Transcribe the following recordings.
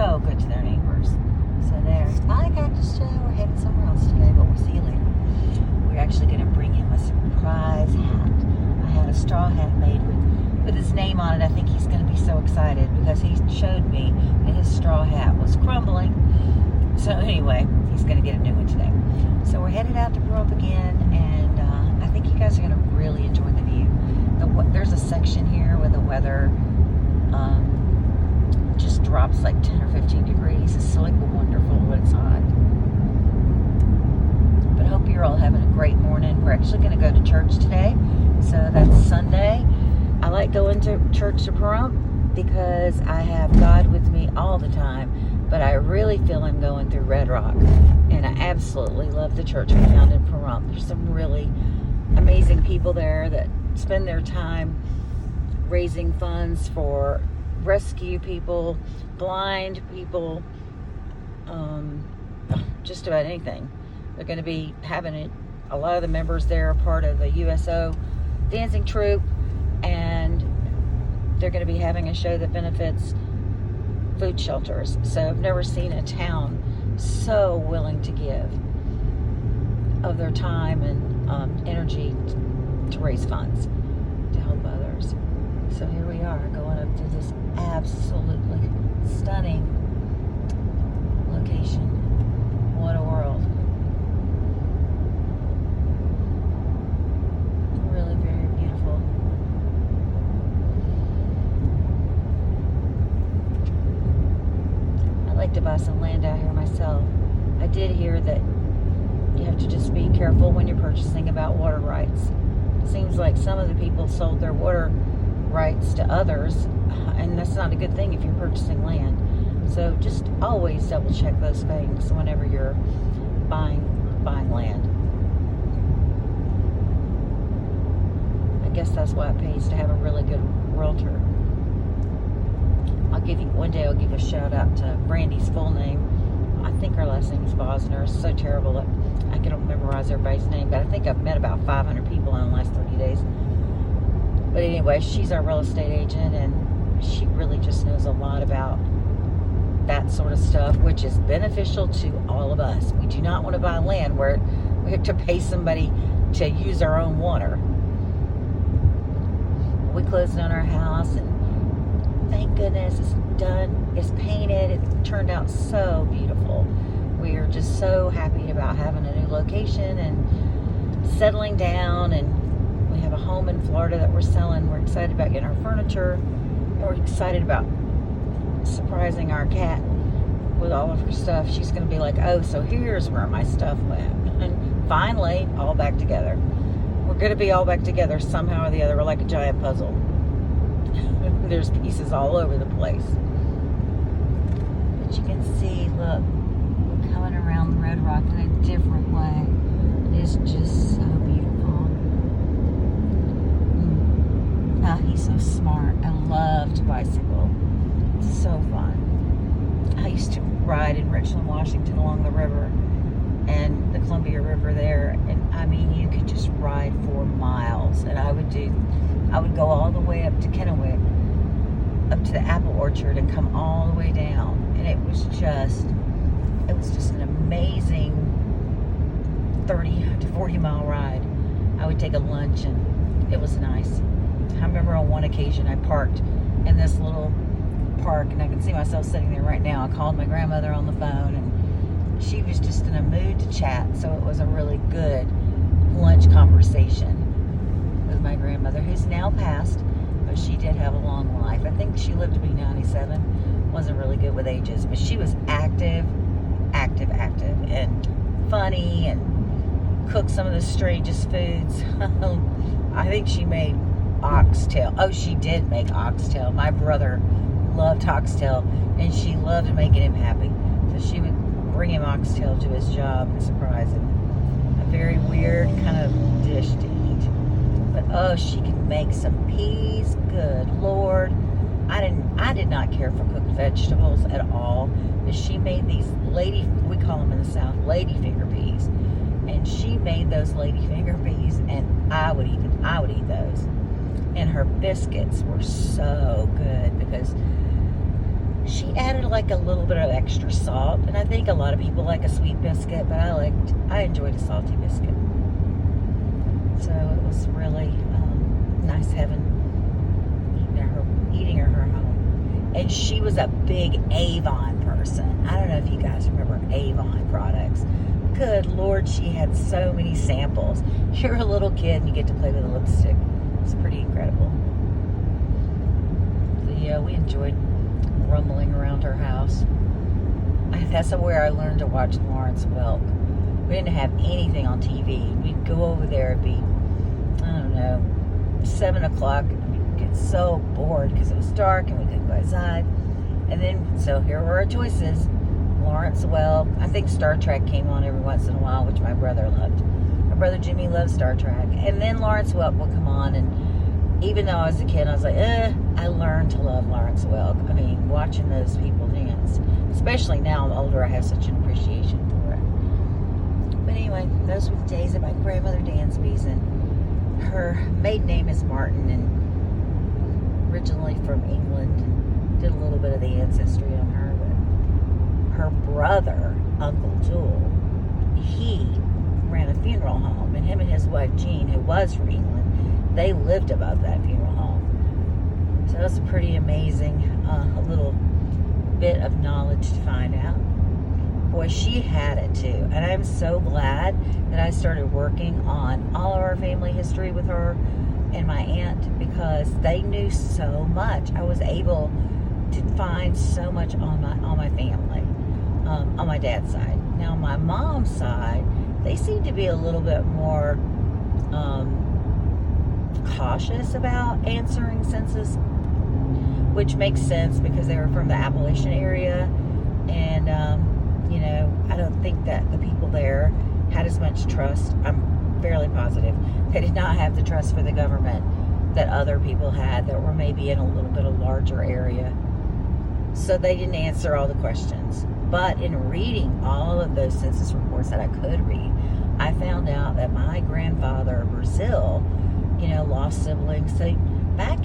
so good to their neighbors. So there. Bye, Cactus Joe. We're heading somewhere else today, but we'll see you later. We're actually going to bring him a surprise hat. I had a straw hat made with his name on it. I think he's going to be so excited because he showed me that his straw hat was crumbling. So anyway, he's going to get a new one today. So we're headed out to Parump again, and I think you guys are going to really enjoy the view. There's a section here where the weather just drops like 10 or 15 degrees. It's so like wonderful when it's hot. But I hope you're all having a great morning. We're actually going to go to church today. So that's Sunday. I like going to church to Parump because I have God with me all the time. But I really feel I'm going through Red Rock. And I absolutely love the church we found in Parump. There's some really amazing people there that spend their time raising funds for rescue people, blind people, just about anything. They're going to be having it. A lot of the members there are part of the USO dancing troupe, and they're going to be having a show that benefits food shelters. So I've never seen a town so willing to give of their time and energy to raise funds to help others. So here we are going up to this absolutely stunning location. What a world. Really very beautiful. I'd like to buy some land out here myself. I did hear that you have to just be careful when you're purchasing about water rights. It seems like some of the people sold their water rights to others, and that's not a good thing if you're purchasing land. So just always double check those things whenever you're buying land. I guess that's why it pays to have a really good realtor. One day I'll give a shout out to Brandy's full name. I think her last name is Bosner. It's so terrible that I can't memorize everybody's name, but I think I've met about 500 people in the last 30 days. But anyway, she's our real estate agent, and she really just knows a lot about that sort of stuff, which is beneficial to all of us. We do not want to buy land where we have to pay somebody to use our own water. We closed on our house, and thank goodness it's done. It's painted. It turned out so beautiful. We are just so happy about having a new location and settling down, and we have a home in Florida that we're selling. We're excited about getting our furniture, and we're excited about surprising our cat with all of her stuff. She's going to be like, oh, so here's where my stuff went. And finally, all back together. We're going to be all back together somehow or the other. We're like a giant puzzle. There's pieces all over the place. But you can see, look, we're coming around Red Rock in a different way. It's just so beautiful. Oh, he's so smart. I love to bicycle. It's so fun. I used to ride in Richland, Washington along the river and the Columbia River there, and I mean, you could just ride for miles. And I would go all the way up to Kennewick, up to the apple orchard, and come all the way down. And it was just an amazing 30 to 40 mile ride. I would take a lunch, and it was nice. I remember on one occasion I parked in this little park, and I can see myself sitting there right now. I called my grandmother on the phone, and she was just in a mood to chat, so it was a really good lunch conversation with my grandmother, who's now passed, but she did have a long life. I think she lived to be 97. Wasn't really good with ages, but she was active, and funny, and cooked some of the strangest foods. I think she made oxtail. Oh, she did make oxtail. My brother loved oxtail, and she loved making him happy. So she would bring him oxtail to his job and surprise him. A very weird kind of dish to eat. But oh, she could make some peas. Good Lord. I did not care for cooked vegetables at all. But she made these we call them in the South, lady finger peas. And she made those lady finger peas, and I would eat those. And her biscuits were so good because She added like a little bit of extra salt, and I think a lot of people like a sweet biscuit, but I enjoyed a salty biscuit. So it was really nice having eating at her home. And she was a big Avon person. I don't know if you guys remember Avon products. Good Lord, she had so many samples. You're a little kid and you get to play with a lipstick. It's pretty incredible. So yeah, we enjoyed rumbling around her house. That's where I learned to watch Lawrence Welk. We didn't have anything on TV. We'd go over there, it'd be, I don't know, 7 o'clock, and we'd get so bored because it was dark and we couldn't go outside. And then, so here were our choices. Lawrence Welk. I think Star Trek came on every once in a while, which my brother loved. My brother Jimmy loved Star Trek. And then Lawrence Welk would come on, and even though I was a kid, I was like, I learned to love Lawrence Welk. I mean, watching those people dance. Especially now I'm older, I have such an appreciation for it. But anyway, those were the days of my grandmother Dansby's, and her maiden name is Martin, and originally from England, and did a little bit of the ancestry on her. But her brother, Uncle Jewel, he ran a funeral home, and him and his wife Jean, who was from England, they lived above that funeral home. So it was a pretty amazing a little bit of knowledge to find out. Boy, she had it too. And I'm so glad that I started working on all of our family history with her and my aunt, because they knew so much. I was able to find so much on my family, on my dad's side. Now, on my mom's side, they seem to be a little bit more cautious about answering census, which makes sense because they were from the Appalachian area, and I don't think that the people there had as much trust. I'm fairly positive they did not have the trust for the government that other people had that were maybe in a little bit of larger area, so they didn't answer all the questions. But in reading all of those census reports that I could read, I found out that my grandfather, Brazil, lost siblings. So back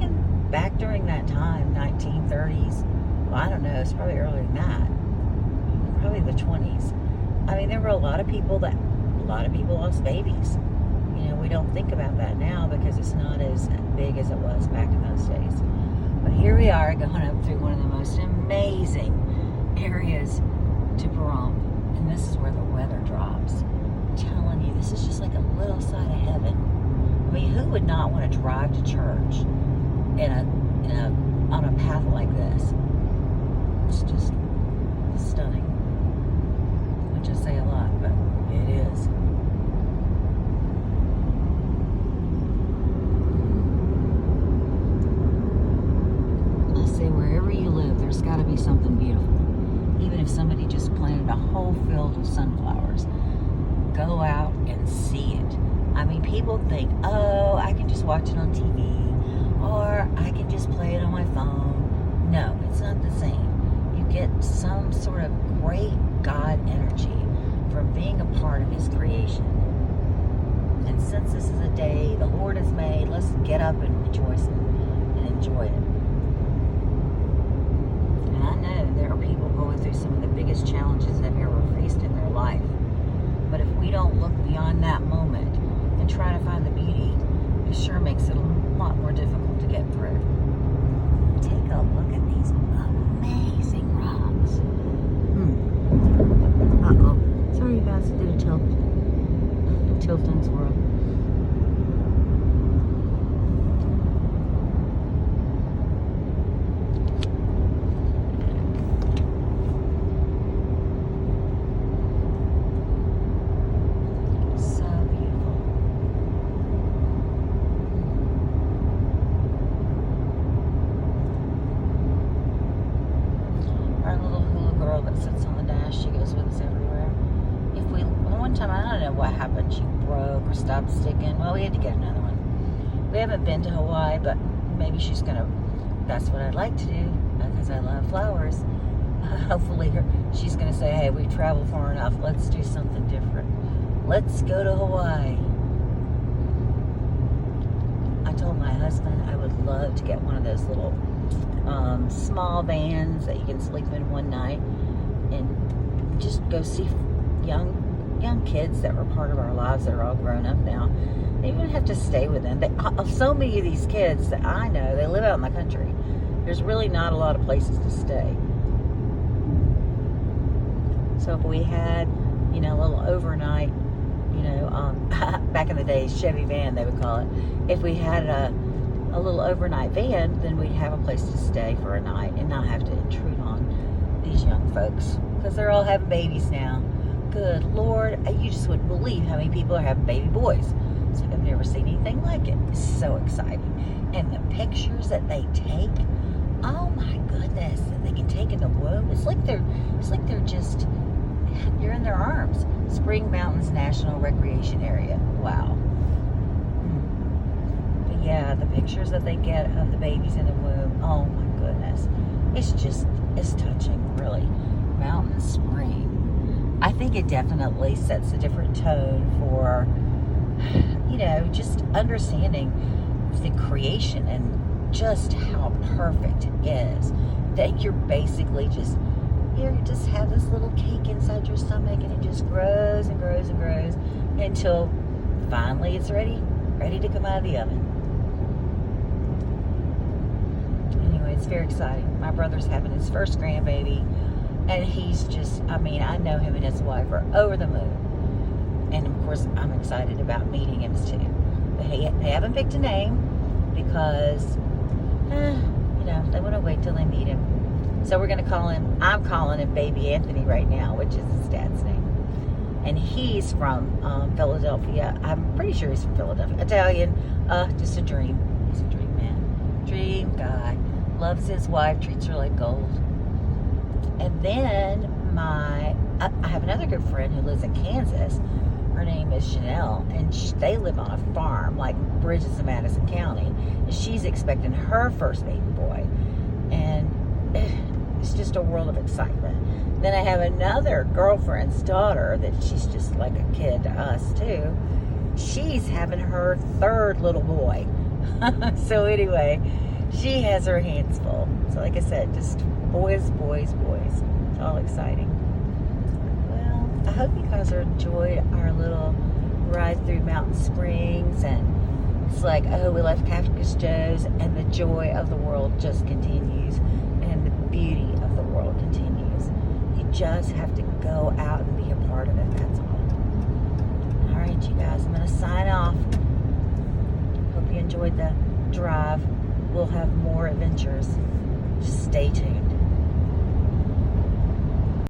during that time, 1930s, well, I don't know, it's probably earlier than that, probably the 20s. I mean, there were a lot of people lost babies. We don't think about that now because it's not as big as it was back in those days. But here we are going up through one of the most amazing areas to Parump, and this is where the weather drops. I'm telling you, this is just like a little side of heaven. I mean, who would not want to drive to church on a path like this? It's just stunning. Which I say a lot, but it is. I say wherever you live, there's got to be something beautiful. Even if somebody just planted a whole field of sunflowers, go out and see it. I mean, people think, oh, I can just watch it on TV, or I can just play it on my phone. No, it's not the same. You get some sort of great God energy from being a part of His creation. And since this is a day the Lord has made, let's get up and rejoice and enjoy it. And I know there are people going through some of the biggest challenges they've ever faced in their life. But if we don't look beyond that moment and try to find the beauty, it sure makes it a lot more difficult to get through. Take a look at these amazing rocks. Uh-oh. Sorry you guys, did a tilt and swirl. That sits on the dash. She goes with us everywhere. One time, I don't know what happened, she broke or stopped sticking. Well, we had to get another one. We haven't been to Hawaii, but maybe that's what I'd like to do, because I love flowers. Hopefully she's gonna say, hey, we've traveled far enough, let's do something different. Let's go to Hawaii. I told my husband I would love to get one of those little small vans that you can sleep in one night and just go see young kids that were part of our lives that are all grown up now. They even have to stay with them. So many of these kids that I know, they live out in the country. There's really not a lot of places to stay. So if we had, a little overnight, back in the days, Chevy van, they would call it. If we had a little overnight van, then we'd have a place to stay for a night and not have to intrude on these young folks, because they're all having babies now. Good Lord, you just wouldn't believe how many people are having baby boys. It's like I've never seen anything like it. It's so exciting. And the pictures that they take, oh my goodness, that they can take in the womb. It's like they're just, you're in their arms. Spring Mountains National Recreation Area. Wow. But yeah, the pictures that they get of the babies in the womb, oh my goodness. It's touching, really. Mountain Spring. I think it definitely sets a different tone for, just understanding the creation and just how perfect it is. That you're basically you just have this little cake inside your stomach, and it just grows and grows and grows until finally it's ready to come out of the oven. Anyway, it's very exciting. My brother's having his first grandbaby, and he's just, I know him and his wife are over the moon. And of course, I'm excited about meeting him too. But they haven't picked a name because, they want to wait till they meet him. So we're going to I'm calling him Baby Anthony right now, which is his dad's name. And he's from Philadelphia. I'm pretty sure he's from Philadelphia. Italian, just a dream. He's a dream man. Dream guy. Loves his wife, treats her like gold. And then I have another good friend who lives in Kansas. Her name is Chanel, and they live on a farm like Bridges in Madison County. And she's expecting her first baby boy. And it's just a world of excitement. Then I have another girlfriend's daughter that she's just like a kid to us too. She's having her third little boy. So anyway, she has her hands full. So like I said, just boys, boys, boys. It's all exciting. Well, I hope you guys enjoyed our little ride through Mountain Springs, and it's like, we left Cactus Joe's, and the joy of the world just continues, and the beauty of the world continues. You just have to go out and be a part of it, that's all. All right, you guys, I'm going to sign off. Hope you enjoyed the drive. We'll have more adventures. Just stay tuned.